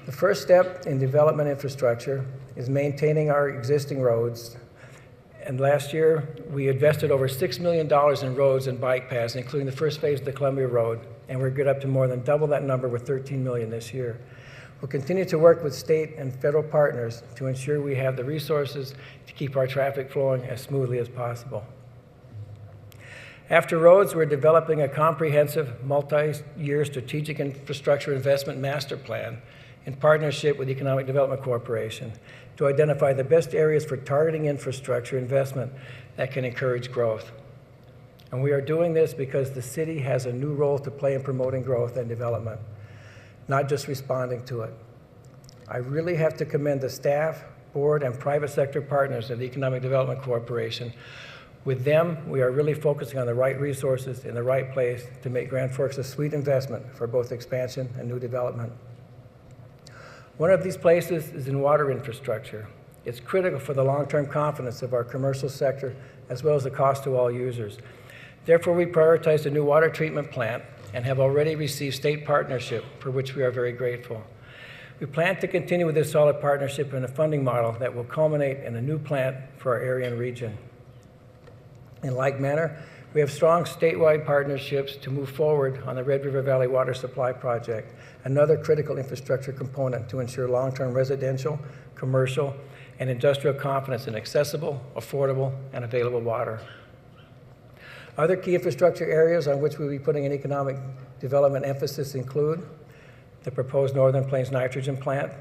The first step in development infrastructure is maintaining our existing roads. And last year, we invested over $6 million in roads and bike paths, including the first phase of the Columbia Road, and we're good up to more than double that number with $13 million this year. We'll continue to work with state and federal partners to ensure we have the resources to keep our traffic flowing as smoothly as possible. After roads, we're developing a comprehensive, multi-year strategic infrastructure investment master plan in partnership with Economic Development Corporation to identify the best areas for targeting infrastructure investment that can encourage growth. And we are doing this because the city has a new role to play in promoting growth and development, not just responding to it. I really have to commend the staff, board, and private sector partners of the Economic Development Corporation. With them, we are really focusing on the right resources in the right place to make Grand Forks a sweet investment for both expansion and new development. One of these places is in water infrastructure. It's critical for the long-term confidence of our commercial sector as well as the cost to all users. Therefore, we prioritized a new water treatment plant and have already received state partnership, for which we are very grateful. We plan to continue with this solid partnership in a funding model that will culminate in a new plant for our area and region. In like manner, we have strong statewide partnerships to move forward on the Red River Valley Water Supply Project, another critical infrastructure component to ensure long-term residential, commercial, and industrial confidence in accessible, affordable, and available water. Other key infrastructure areas on which we'll be putting an economic development emphasis include the proposed Northern Plains nitrogen plant,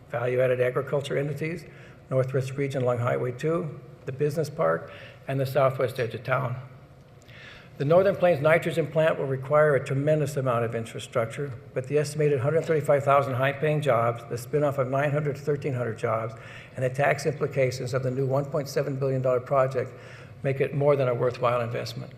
value-added agriculture entities, Northwest region along Highway 2, the business park, and the southwest edge of town. The Northern Plains nitrogen plant will require a tremendous amount of infrastructure, but the estimated 135,000 high-paying jobs, the spinoff of 900 to 1,300 jobs, and the tax implications of the new $1.7 billion project make it more than a worthwhile investment.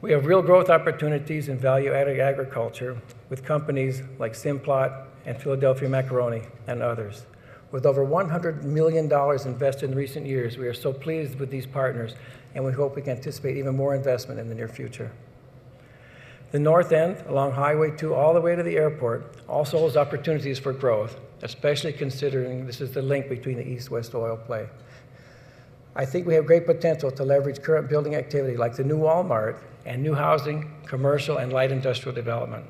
We have real growth opportunities in value-added agriculture with companies like Simplot and Philadelphia Macaroni and others. With over $100 million invested in recent years, we are so pleased with these partners, and we hope we can anticipate even more investment in the near future. The north end, along Highway 2 all the way to the airport, also holds opportunities for growth, especially considering this is the link between the east-west oil play. I think we have great potential to leverage current building activity like the new Walmart and new housing, commercial, and light industrial development.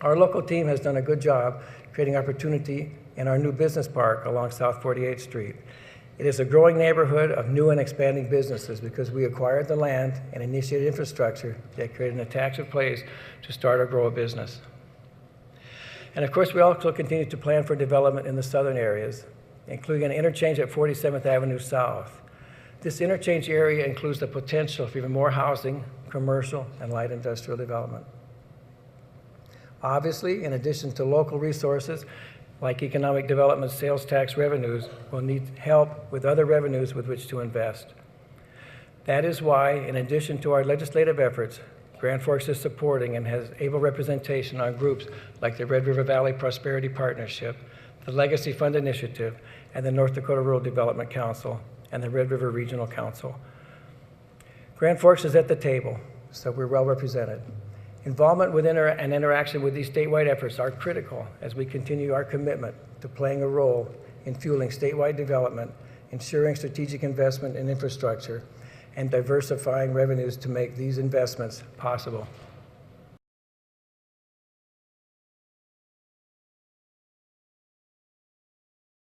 Our local team has done a good job creating opportunity in our new business park along South 48th Street. It is a growing neighborhood of new and expanding businesses because we acquired the land and initiated infrastructure that created an attractive place to start or grow a business. And of course, we also continue to plan for development in the southern areas, including an interchange at 47th Avenue South. This interchange area includes the potential for even more housing, commercial, and light industrial development. Obviously, in addition to local resources, like economic development sales tax revenues, we'll need help with other revenues with which to invest. That is why, in addition to our legislative efforts, Grand Forks is supporting and has able representation on groups like the Red River Valley Prosperity Partnership, the Legacy Fund Initiative, and the North Dakota Rural Development Council, and the Red River Regional Council. Grand Forks is at the table, so we're well represented. Involvement with and interaction with these statewide efforts are critical as we continue our commitment to playing a role in fueling statewide development, ensuring strategic investment in infrastructure, and diversifying revenues to make these investments possible.